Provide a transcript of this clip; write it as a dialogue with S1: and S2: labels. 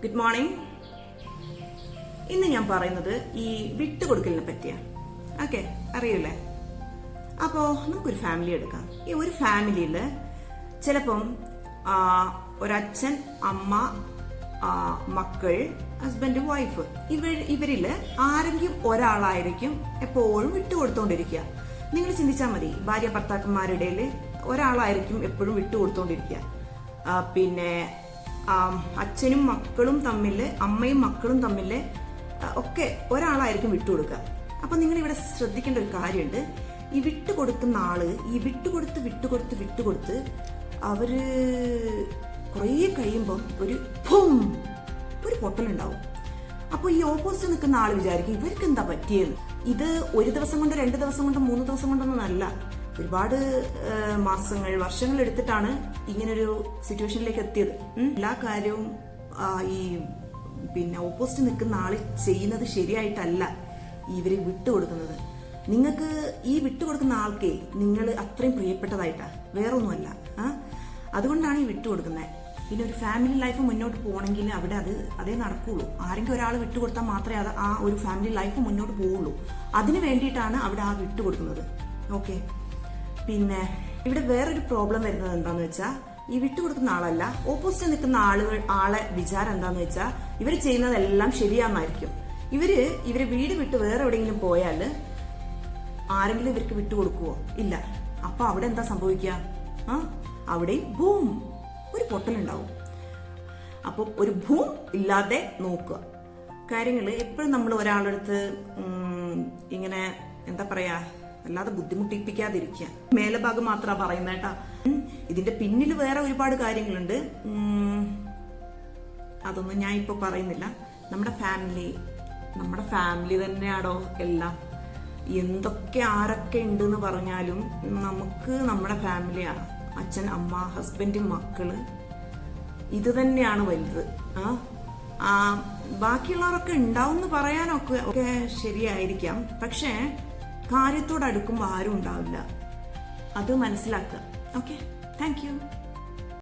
S1: Good morning. ഇന്ന് ഞാൻ പറയുന്നത് ഈ വിട്ടുകൊടുക്കലിനെ പറ്റിയാണ്. ഓക്കെ, അറിയില്ലേ? അപ്പോൾ നമുക്കൊരു ഫാമിലി എടുക്കാം. ഈ ഒരു ഫാമിലിയിൽ ചിലപ്പം ഒരച്ഛൻ, അമ്മ, മക്കൾ, ഹസ്ബൻഡ്, വൈഫ്, ഇവരിൽ ആരെങ്കിലും ഒരാളായിരിക്കും എപ്പോഴും വിട്ടുകൊടുത്തോണ്ടിരിക്കുക. നിങ്ങൾ ചിന്തിച്ചാൽ മതി, ഭാര്യ ഭർത്താക്കന്മാരുടെ ഇടയിൽ ഒരാളായിരിക്കും എപ്പോഴും വിട്ടുകൊടുത്തോണ്ടിരിക്കുക. പിന്നെ അച്ഛനും മക്കളും തമ്മിൽ, അമ്മയും മക്കളും തമ്മിൽ ഒക്കെ ഒരാളായിരിക്കും വിട്ടുകൊടുക്കുക. അപ്പൊ നിങ്ങൾ ഇവിടെ ശ്രദ്ധിക്കേണ്ട ഒരു കാര്യമുണ്ട്. ഈ വിട്ടുകൊടുക്കുന്ന ആള് ഈ വിട്ടുകൊടുത്ത് അവര് കുറേ കഴിയുമ്പം ഒരു പൊട്ടലുണ്ടാവും. അപ്പൊ ഈ ഓപ്പോസിറ്റ് നിൽക്കുന്ന ആള് വിചാരിക്കും ഇവർക്ക് എന്താ പറ്റിയെന്ന്. ഇത് ഒരു ദിവസം കൊണ്ട്, 2 ദിവസം കൊണ്ട്, 3 ദിവസം കൊണ്ടൊന്നും അല്ല. ഒരുപാട് മാസങ്ങൾ, വർഷങ്ങൾ എടുത്തിട്ടാണ് ഇങ്ങനൊരു സിറ്റുവേഷനിലേക്ക് എത്തിയത്. എല്ലാ കാര്യവും ഈ ഓപ്പോസിറ്റ് നിൽക്കുന്ന ആള് ചെയ്യുന്നത് ശരിയായിട്ടല്ല ഇവര് വിട്ടുകൊടുക്കുന്നത്. നിങ്ങൾക്ക് ഈ വിട്ടുകൊടുക്കുന്ന ആൾക്കേ നിങ്ങൾ അത്രയും പ്രിയപ്പെട്ടതായിട്ടാ, വേറൊന്നുമല്ല. അതുകൊണ്ടാണ് ഈ വിട്ടുകൊടുക്കുന്നത്. പിന്നെ ഒരു ഫാമിലി ലൈഫ് മുന്നോട്ട് പോകണമെങ്കിൽ അവിടെ അതേ നടക്കുള്ളൂ. ആരെങ്കിലും ഒരാൾ വിട്ടുകൊടുത്താൽ മാത്രമേ ആ ഒരു ഫാമിലി ലൈഫ് മുന്നോട്ട് പോവുള്ളൂ. അതിന് വേണ്ടിയിട്ടാണ് അവിടെ ആ വിട്ടുകൊടുക്കുന്നത്. ഓക്കെ. പിന്നെ ഇവിടെ വേറൊരു പ്രോബ്ലം വരുന്നത് എന്താന്ന് വെച്ചാൽ, ഈ വിട്ടുകൊടുക്കുന്ന ആളല്ല, ഓപ്പോസിറ്റ് നിൽക്കുന്ന ആളെ വിചാരം എന്താന്ന് വെച്ചാൽ ഇവർ ചെയ്യുന്നതെല്ലാം ശരിയാന്നായിരിക്കും. ഇവര് വീട് വിട്ട് വേറെ എവിടെയെങ്കിലും പോയാൽ ആരെങ്കിലും ഇവർക്ക് വിട്ടുകൊടുക്കുവോ? ഇല്ല. അപ്പൊ അവിടെ എന്താ സംഭവിക്കുക? അവിടെയും ബൂം, ഒരു പൊട്ടലുണ്ടാവും. അപ്പൊ ഒരു ബൂം ഇല്ലാതെ നോക്കുക കാര്യങ്ങള്. എപ്പോഴും നമ്മൾ ഒരാളെടുത്ത് ഇങ്ങനെ എന്താ പറയാ, അല്ലാതെ ബുദ്ധിമുട്ടിപ്പിക്കാതിരിക്കുക. മേലെ ഭാഗം മാത്രമാ പറയുന്നത് കേട്ടാ. ഇതിന്റെ പിന്നിൽ വേറെ ഒരുപാട് കാര്യങ്ങളുണ്ട്. അതൊന്നും ഞാൻ ഇപ്പൊ പറയുന്നില്ല. നമ്മുടെ ഫാമിലി തന്നെയാണോ എല്ലാം. എന്തൊക്കെ ആരൊക്കെ ഉണ്ടെന്ന് പറഞ്ഞാലും നമുക്ക് നമ്മുടെ ഫാമിലിയാണ്. അച്ഛൻ, അമ്മ, ഹസ്ബൻഡ്, മക്കള്, ഇത് തന്നെയാണ് വലുത്. ബാക്കിയുള്ളവരൊക്കെ ഉണ്ടാവും എന്ന് പറയാനൊക്കെ ശരിയായിരിക്കാം. പക്ഷെ കാര്യത്തോട് അടുക്കുമ്പോൾ ആരും ഉണ്ടാവില്ല. അത് മനസ്സിലാക്കുക. Okay, thank you.